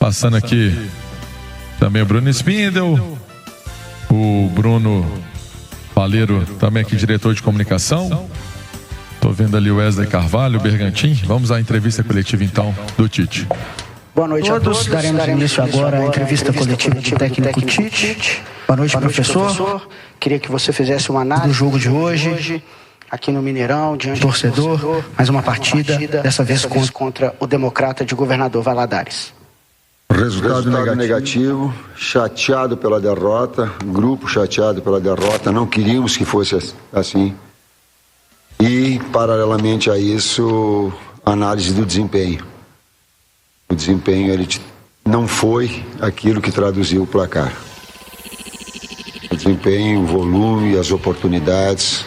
Passando aqui também o Bruno Spindel, o Bruno Paleiro, também aqui diretor de comunicação. Estou vendo ali o Wesley Carvalho, o Bergantin. Vamos à entrevista coletiva então do Tite. Boa noite a todos. Daremos início agora à entrevista coletiva do técnico Tite. Boa noite, professor. Queria que você fizesse uma análise do jogo de hoje, aqui no Mineirão, diante do torcedor. Mais uma partida, dessa vez contra o Democrata de Governador Valadares. Resultado negativo, chateado pela derrota, grupo chateado pela derrota, não queríamos que fosse assim. E, paralelamente a isso, análise do desempenho. O desempenho ele não foi aquilo que traduziu o placar. O desempenho, o volume, as oportunidades,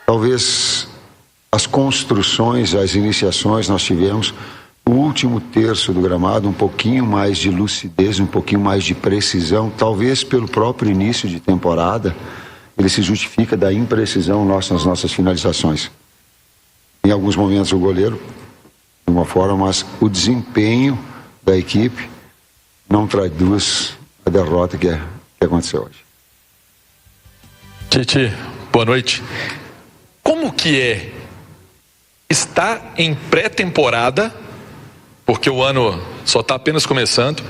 talvez as construções, as iniciações nós tivemos. O último terço do gramado, um pouquinho mais de lucidez, um pouquinho mais de precisão, talvez pelo próprio início de temporada, ele se justifica da imprecisão nas nossas finalizações. Em alguns momentos o goleiro, de uma forma, mas o desempenho da equipe não traduz a derrota que aconteceu hoje. Tite, boa noite. Como que é estar em pré-temporada, porque o ano só está apenas começando,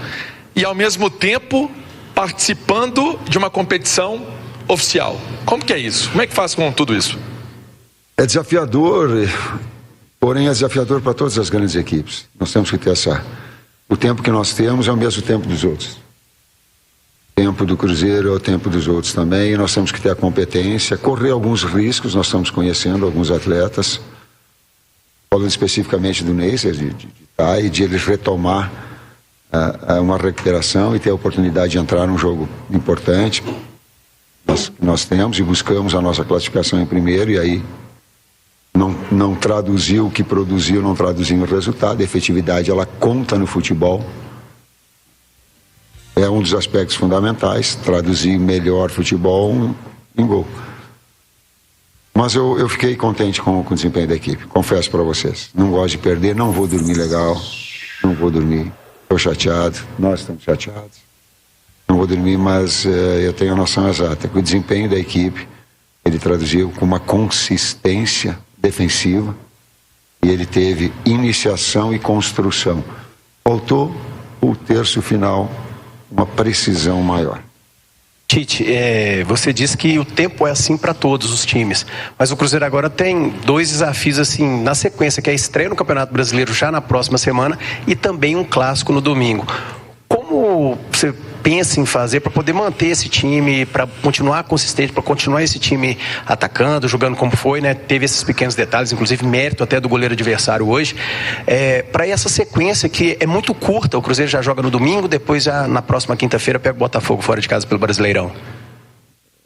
e ao mesmo tempo participando de uma competição oficial? Como que é isso? Como é que faz com tudo isso? É desafiador, porém é desafiador para todas as grandes equipes. Nós temos que ter o tempo que nós temos é o mesmo tempo dos outros. O tempo do Cruzeiro é o tempo dos outros também, e nós temos que ter a competência, correr alguns riscos. Nós estamos conhecendo alguns atletas, falando especificamente do Neisser, de ele retomar uma recuperação e ter a oportunidade de entrar num jogo importante. Nós temos e buscamos a nossa classificação em primeiro, e aí não traduziu o que produziu, não traduziu o resultado. A efetividade, ela conta no futebol. É um dos aspectos fundamentais, traduzir melhor futebol em gol. Mas eu fiquei contente com o desempenho da equipe, confesso para vocês. Não gosto de perder, não vou dormir legal, não vou dormir. Estou chateado, nós estamos chateados. Não vou dormir, mas eu tenho a noção exata que o desempenho da equipe, ele traduziu com uma consistência defensiva, e ele teve iniciação e construção. Faltou o terço final, uma precisão maior. Tite, você disse que o tempo é assim para todos os times, mas o Cruzeiro agora tem dois desafios assim na sequência, que é a estreia no Campeonato Brasileiro já na próxima semana e também um clássico no domingo. Como você pensa em fazer para poder manter esse time, para continuar consistente, para continuar esse time atacando, jogando como foi, né? Teve esses pequenos detalhes, inclusive mérito até do goleiro adversário hoje, para essa sequência que é muito curta. O Cruzeiro já joga no domingo, depois já na próxima quinta-feira pega o Botafogo fora de casa pelo Brasileirão.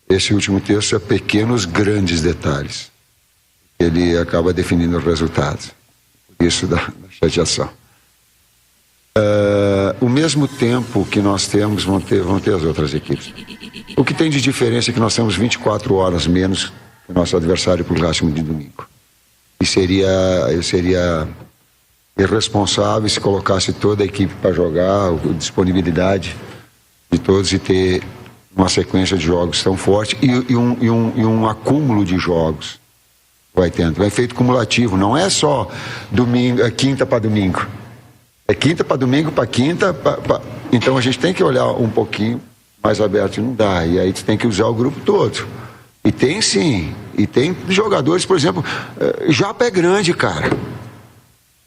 Esse último terço é pequenos, grandes detalhes. Ele acaba definindo os resultados. Por isso da chateação. O mesmo tempo que nós temos vão ter as outras equipes. O que tem de diferença é que nós temos 24 horas menos que o nosso adversário para o próximo de domingo. E seria irresponsável se colocasse toda a equipe para jogar, a disponibilidade de todos, e ter uma sequência de jogos tão forte e um acúmulo de jogos. Vai tendo. É efeito cumulativo, não é só quinta para domingo. É quinta para domingo, para quinta, então a gente tem que olhar um pouquinho mais aberto, e não dá. E aí você tem que usar o grupo todo. E tem sim, e tem jogadores, por exemplo, Japa é grande, cara.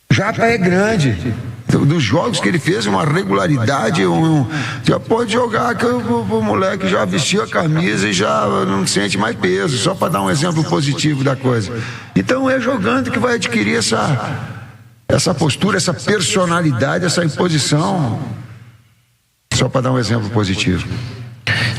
Japa é grande. Dos jogos que ele fez, uma regularidade, já pode jogar, que o moleque já vestiu a camisa e já não sente mais peso, só para dar um exemplo positivo da coisa. Então é jogando que vai adquirir essa postura, essa personalidade, essa imposição, só para dar um exemplo positivo.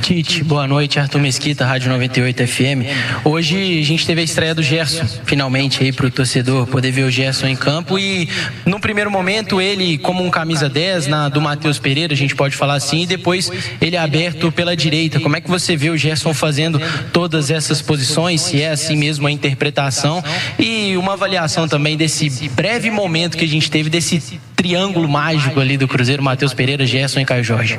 Tite, boa noite, Arthur Mesquita, Rádio 98 FM. Hoje a gente teve a estreia do Gerson, finalmente aí pro torcedor poder ver o Gerson em campo, e no primeiro momento ele como um camisa 10 do Matheus Pereira, a gente pode falar assim, e depois ele é aberto pela direita. Como é que você vê o Gerson fazendo todas essas posições, se é assim mesmo a interpretação, e uma avaliação também desse breve momento que a gente teve desse triângulo mágico ali do Cruzeiro, Matheus Pereira, Gerson e Caio Jorge?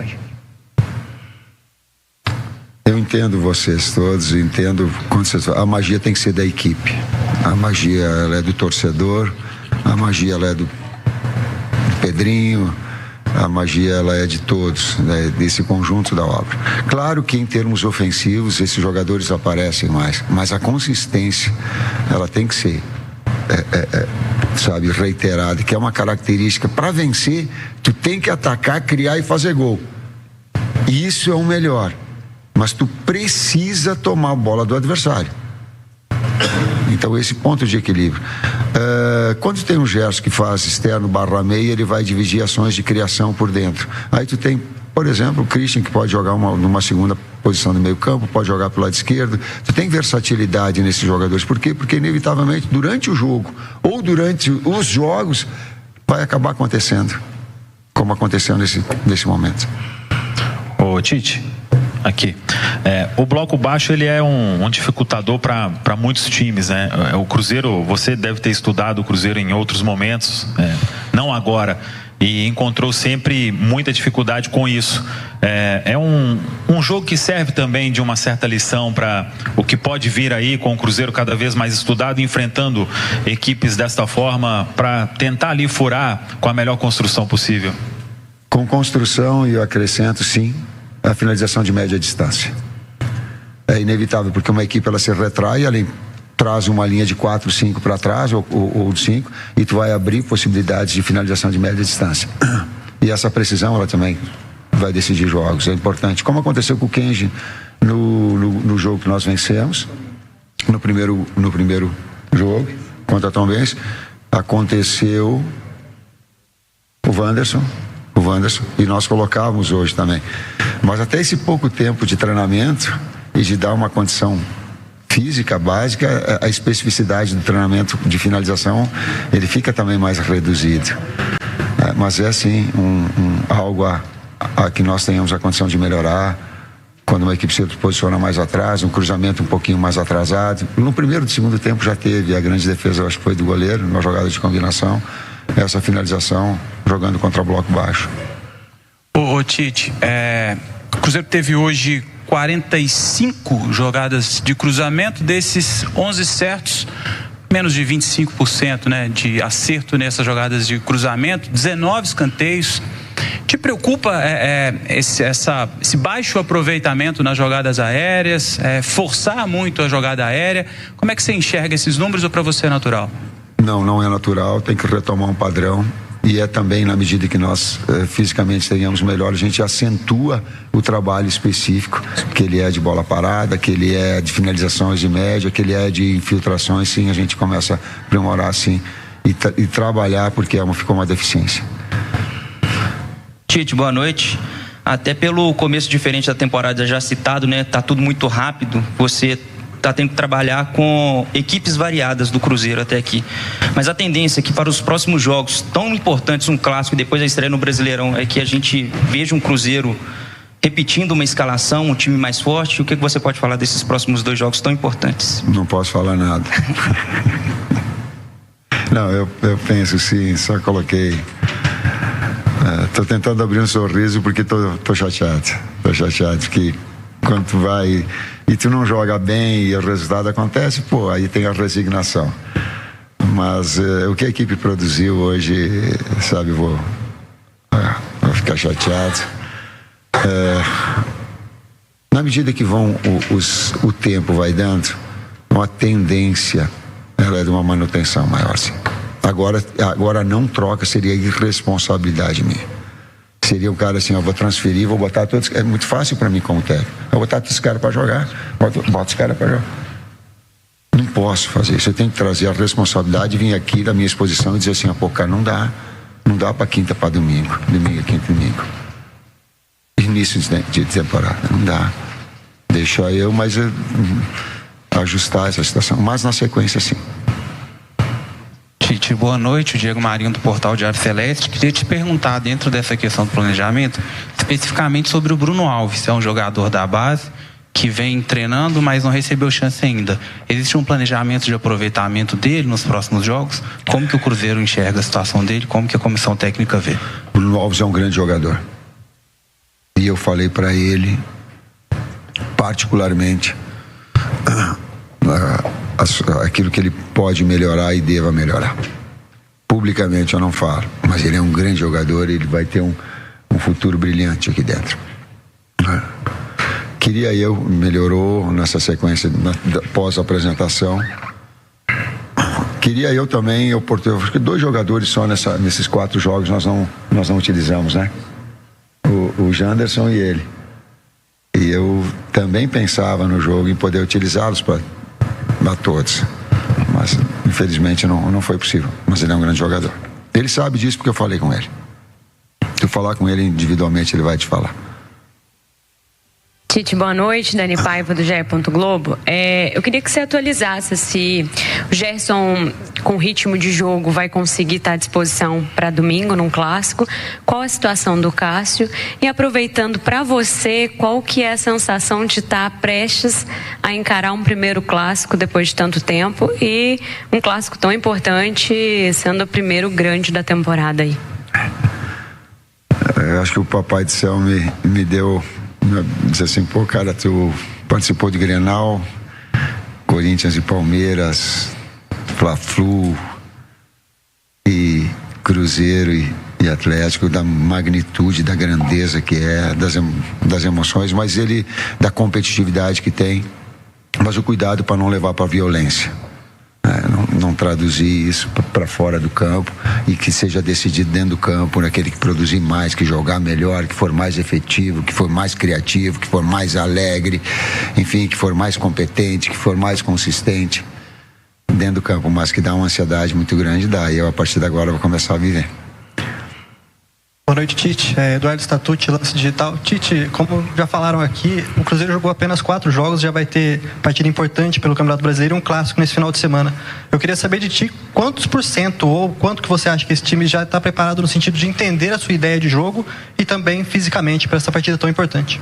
Eu entendo vocês todos, entendo quando vocês falam, a magia tem que ser da equipe, a magia ela é do torcedor, a magia ela é do Pedrinho, a magia ela é de todos, né, desse conjunto da obra. Claro que em termos ofensivos esses jogadores aparecem mais, mas a consistência ela tem que ser sabe, reiterada, que é uma característica. Para vencer tu tem que atacar, criar e fazer gol, e isso é o melhor, mas tu precisa tomar a bola do adversário. Então esse ponto de equilíbrio, quando tem um Gerson que faz externo barra meia, ele vai dividir ações de criação por dentro. Aí tu tem, por exemplo, o Christian, que pode jogar numa segunda posição no meio campo, pode jogar pelo lado esquerdo. Tu tem versatilidade nesses jogadores. Por quê? Porque inevitavelmente durante o jogo ou durante os jogos vai acabar acontecendo, como aconteceu nesse momento. Ô Tite, aqui, o bloco baixo ele é um dificultador para muitos times, né? O Cruzeiro, você deve ter estudado o Cruzeiro em outros momentos, não agora, e encontrou sempre muita dificuldade com isso. É um jogo que serve também de uma certa lição para o que pode vir aí, com o Cruzeiro cada vez mais estudado, enfrentando equipes desta forma, para tentar ali furar com a melhor construção possível. Com construção, e eu acrescento sim a finalização de média distância. É inevitável, porque uma equipe ela se retrai, ela traz uma linha de 4, 5 para trás, ou de 5, e tu vai abrir possibilidades de finalização de média distância. E essa precisão ela também vai decidir jogos, é importante. Como aconteceu com o Kenji no jogo que nós vencemos, no primeiro jogo contra a Tombense, aconteceu o Wanderson, e nós colocávamos hoje também. Mas até esse pouco tempo de treinamento e de dar uma condição física básica, a especificidade do treinamento de finalização, ele fica também mais reduzido. Mas é sim algo a que nós tenhamos a condição de melhorar. Quando uma equipe se posiciona mais atrás, um cruzamento um pouquinho mais atrasado. No primeiro e segundo tempo já teve a grande defesa, eu acho que foi do goleiro, numa jogada de combinação, essa finalização jogando contra bloco baixo. Ô Tite, o Cruzeiro teve hoje 45 jogadas de cruzamento, desses 11 certos, menos de 25%, né, de acerto nessas jogadas de cruzamento, 19 escanteios. Te preocupa esse baixo aproveitamento nas jogadas aéreas, forçar muito a jogada aérea? Como é que você enxerga esses números, ou para você é natural? Não é natural, tem que retomar um padrão. E é também, na medida que nós fisicamente tenhamos melhor, a gente acentua o trabalho específico, que ele é de bola parada, que ele é de finalizações de média, que ele é de infiltrações. Sim, a gente começa a aprimorar assim e trabalhar, porque ficou uma deficiência. Tite, boa noite. Até pelo começo diferente da temporada já citado, né? Tá tudo muito rápido, você está tendo que trabalhar com equipes variadas do Cruzeiro até aqui. Mas a tendência é que para os próximos jogos tão importantes, um clássico e depois a estreia no Brasileirão, é que a gente veja um Cruzeiro repetindo uma escalação, um time mais forte. O que você pode falar desses próximos 2 jogos tão importantes? Não posso falar nada. Não, eu penso sim, só coloquei. Estou tentando abrir um sorriso porque estou chateado. Estou chateado porque quando tu vai e tu não joga bem e o resultado acontece, aí tem a resignação. Mas o que a equipe produziu hoje, sabe, vou ficar chateado. Na medida que o tempo vai dando, uma tendência, ela é de uma manutenção maior, sim. Agora não troca, seria irresponsabilidade minha. Seria o cara assim, eu vou transferir, vou botar todos. É muito fácil para mim como técnico. Eu vou botar todos os caras para jogar, boto os caras para jogar. Não posso fazer isso. Eu tenho que trazer a responsabilidade, vir aqui da minha exposição e dizer assim, cara, não dá para quinta para domingo, quinta e domingo. Início de temporada, não dá. deixar eu, mas ajustar essa situação. Mas na sequência, sim. Tite, boa noite. O Diego Marinho do Portal Diário Celeste. Queria te perguntar, dentro dessa questão do planejamento, especificamente sobre o Bruno Alves. É um jogador da base que vem treinando, mas não recebeu chance ainda. Existe um planejamento de aproveitamento dele nos próximos jogos? Como que o Cruzeiro enxerga a situação dele? Como que a comissão técnica vê? Bruno Alves é um grande jogador. E eu falei para ele, particularmente, aquilo que ele pode melhorar e deva melhorar. Publicamente eu não falo, mas ele é um grande jogador e ele vai ter um futuro brilhante aqui dentro. Queria eu, melhorou nessa sequência pós-apresentação. Queria eu também, acho que 2 jogadores só nesses 4 jogos nós não utilizamos, né? O Janderson e ele. E eu também pensava no jogo em poder utilizá-los para todos. Mas, infelizmente, não foi possível. Mas ele é um grande jogador. Ele sabe disso porque eu falei com ele. Se eu falar com ele individualmente, ele vai te falar. Tite, boa noite. Dani Paiva, do GE. Globo. Eu queria que você atualizasse se o Gerson, com ritmo de jogo, vai conseguir estar à disposição para domingo, num clássico. Qual a situação do Cássio? E aproveitando, para você, qual que é a sensação de estar prestes a encarar um primeiro clássico depois de tanto tempo e um clássico tão importante, sendo o primeiro grande da temporada aí? Eu acho que o Papai do Céu me deu... Diz assim, pô, cara, tu participou de Grenal, Corinthians e Palmeiras, Fla-Flu e Cruzeiro e Atlético, da magnitude, da grandeza que é, das emoções, mas ele, da competitividade que tem, mas o cuidado para não levar para violência. Não traduzir isso para fora do campo e que seja decidido dentro do campo, naquele que produzir mais, que jogar melhor, que for mais efetivo, que for mais criativo, que for mais alegre, enfim, que for mais competente, que for mais consistente dentro do campo, mas que dá uma ansiedade muito grande, e eu a partir de agora vou começar a viver. Boa noite, Tite. Eduardo Statucci, Lance Digital. Tite, como já falaram aqui, o Cruzeiro jogou apenas 4 jogos, já vai ter partida importante pelo Campeonato Brasileiro e um clássico nesse final de semana. Eu queria saber de ti quantos % ou quanto que você acha que esse time já está preparado no sentido de entender a sua ideia de jogo e também fisicamente para essa partida tão importante.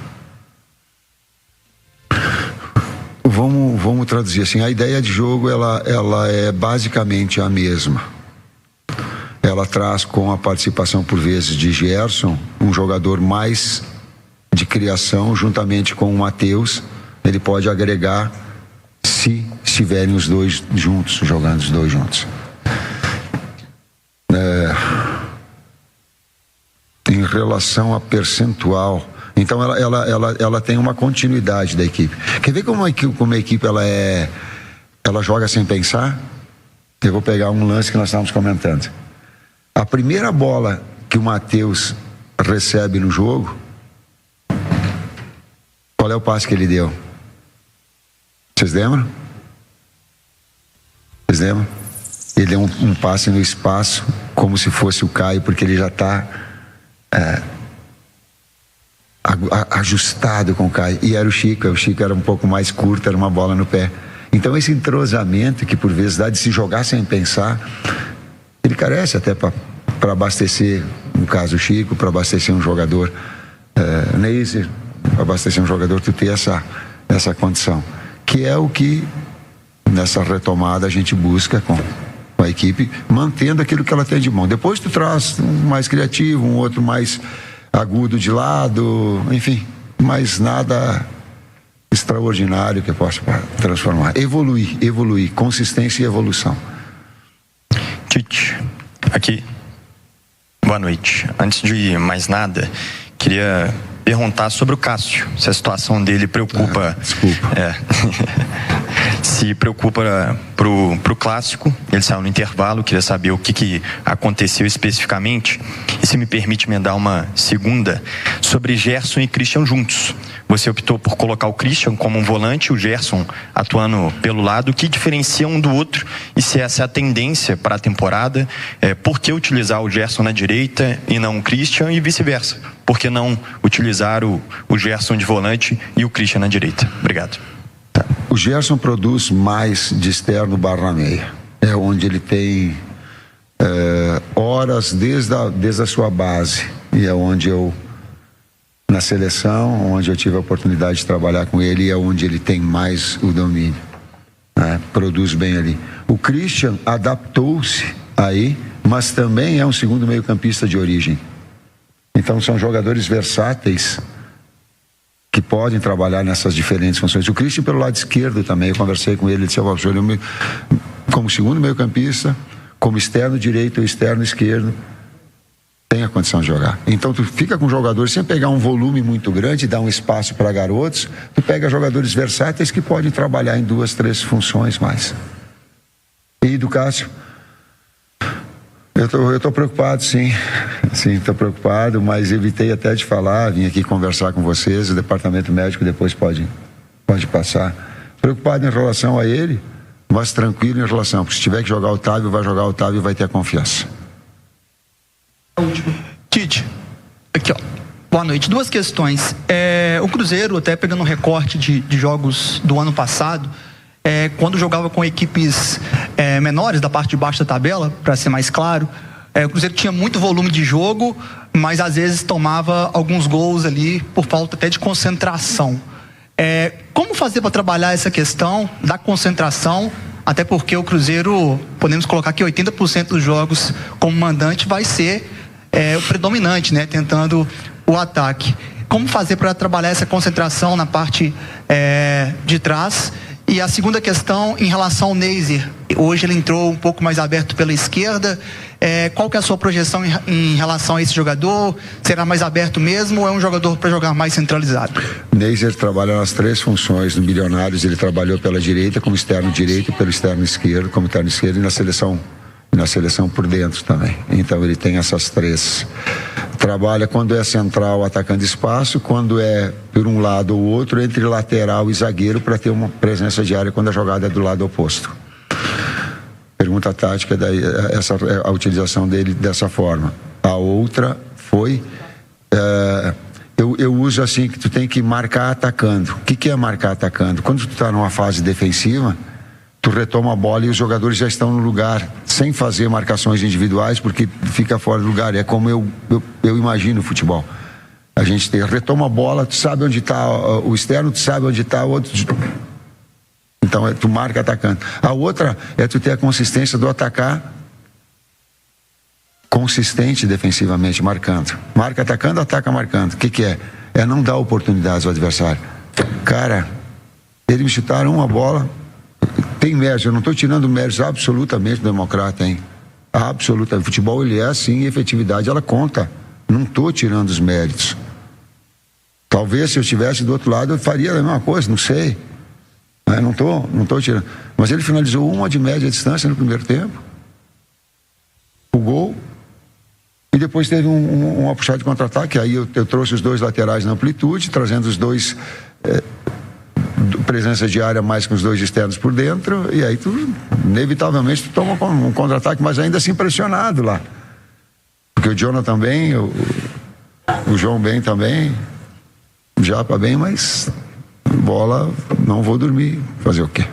Vamos traduzir assim, a ideia de jogo ela é basicamente a mesma. Ela traz, com a participação por vezes de Gerson, um jogador mais de criação, juntamente com o Matheus. Ele pode agregar se estiverem os dois juntos, jogando os dois juntos. Em relação a percentual, então ela tem uma continuidade da equipe. Quer ver como a equipe ela joga sem pensar? Eu vou pegar um lance que nós estávamos comentando. A primeira bola que o Matheus recebe no jogo, qual é o passe que ele deu? Vocês lembram? Ele deu um passe no espaço, como se fosse o Caio, porque ele já está ajustado com o Caio. E era o Chico era um pouco mais curto, era uma bola no pé. Então esse entrosamento que por vezes dá de se jogar sem pensar, ele carece até para abastecer, no caso o Chico, para abastecer um jogador Neiser, para abastecer um jogador, tu ter essa condição, que é o que nessa retomada a gente busca com a equipe, mantendo aquilo que ela tem de bom. Depois tu traz um mais criativo, um outro mais agudo de lado, enfim, mas nada extraordinário que possa transformar. Evoluir, consistência e evolução. Tite, aqui. Boa noite. Antes de mais nada, queria perguntar sobre o Cássio, se a situação dele preocupa. Desculpa. se preocupa pro clássico. Ele saiu no intervalo, queria saber o que aconteceu especificamente. E se me permite emendar uma segunda sobre Gerson e Christian juntos. Você optou por colocar o Christian como um volante, o Gerson atuando pelo lado. O que diferencia um do outro e se essa é a tendência para a temporada? Por que utilizar o Gerson na direita e não o Christian e vice-versa? Por que não utilizar o Gerson de volante e o Christian na direita? Obrigado. O Gerson produz mais de externo barra na meia. É onde ele tem horas desde a sua base. E é onde eu, na seleção, onde eu tive a oportunidade de trabalhar com ele, é onde ele tem mais o domínio. Produz bem ali. O Christian adaptou-se aí, mas também é um segundo meio-campista de origem. Então são jogadores versáteis que podem trabalhar nessas diferentes funções. O Christian pelo lado esquerdo também, eu conversei com ele, ele disse, como segundo meio-campista, como externo direito ou externo esquerdo, tem a condição de jogar. Então tu fica com jogadores, sem pegar um volume muito grande e dar um espaço para garotos, tu pega jogadores versáteis que podem trabalhar em 2, 3 funções mais. E do Cássio, eu tô preocupado, sim, estou preocupado, mas evitei até de falar, vim aqui conversar com vocês, o departamento médico depois pode passar. Preocupado em relação a ele, mas tranquilo em relação, porque se tiver que jogar o Otávio, vai jogar o Otávio e vai ter a confiança. Tite, aqui ó, boa noite, 2 questões. O Cruzeiro, até pegando um recorte de jogos do ano passado, quando jogava com equipes menores da parte de baixo da tabela, para ser mais claro, o Cruzeiro tinha muito volume de jogo, mas às vezes tomava alguns gols ali por falta até de concentração. Como fazer para trabalhar essa questão da concentração, até porque o Cruzeiro, podemos colocar que 80% dos jogos como mandante vai ser o predominante, né, tentando o ataque. Como fazer para trabalhar essa concentração na parte de trás? E a segunda questão em relação ao Neiser. Hoje ele entrou um pouco mais aberto pela esquerda. Qual que é a sua projeção em relação a esse jogador? Será mais aberto mesmo ou é um jogador para jogar mais centralizado? Neiser trabalha nas 3 funções. No Milionários ele trabalhou pela direita como externo direito, pelo externo esquerdo como externo esquerdo, e na seleção por dentro também. Então ele tem essas 3. Trabalha quando é central atacando espaço, quando é por um lado ou outro, entre lateral e zagueiro, para ter uma presença de área quando a jogada é do lado oposto. Pergunta tática, a utilização dele dessa forma. A outra foi, eu uso assim, que tu tem que marcar atacando. O que é marcar atacando? Quando tu está numa fase defensiva, tu retoma a bola e os jogadores já estão no lugar, sem fazer marcações individuais, porque fica fora do lugar. É como eu imagino o futebol. A gente retoma a bola, tu sabe onde está o externo, tu sabe onde está o outro. Então tu marca atacando. A outra é tu ter a consistência do atacar consistente defensivamente, marcando. Marca atacando, ataca marcando. O que é? É não dar oportunidades ao adversário. Cara, eles me chutaram uma bola. Tem mérito, eu não estou tirando méritos absolutamente do Democrata, hein? Absolutamente. Futebol, ele é assim, e efetividade, ela conta. Não estou tirando os méritos. Talvez se eu estivesse do outro lado, eu faria a mesma coisa, não sei. Não estou tirando. Mas ele finalizou uma de média distância no primeiro tempo. O gol. E depois teve uma puxada de contra-ataque. Aí eu trouxe os 2 laterais na amplitude, trazendo os 2... presença de área mais com os 2 externos por dentro, e aí tu, inevitavelmente, tu toma um contra-ataque, mas ainda assim pressionado lá. Porque o Jonathan bem, o João bem também, o Japa bem, mas bola, não vou dormir. Fazer o quê?